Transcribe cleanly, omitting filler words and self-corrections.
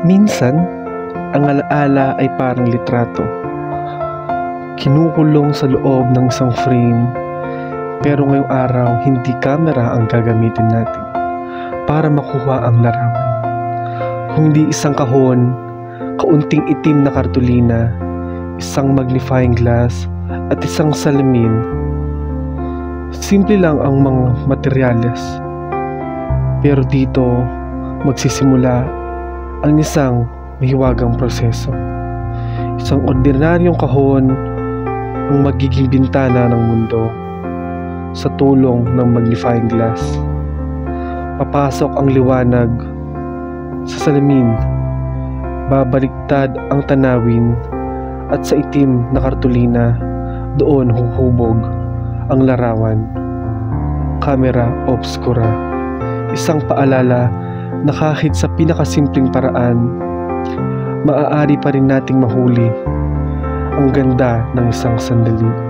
Minsan, ang alaala ay parang litrato. Kinukulong sa loob ng isang frame, pero ngayong araw hindi kamera ang gagamitin natin para makuha ang larawan. Kundi isang kahon, kaunting itim na kartulina, isang magnifying glass at isang salamin. Simple lang ang mga materyales, pero dito magsisimula ang isang mahiwagang proseso. Isang ordinaryong kahon ang magiging bintana ng mundo sa tulong ng magnifying glass. Papasok ang liwanag sa salamin, babaliktad ang tanawin, at sa itim na kartulina doon huhubog ang larawan. Camera obscura, isang paalala na kahit sa pinakasimpleng paraan, maaari pa rin nating mahuli ang ganda ng isang sandali.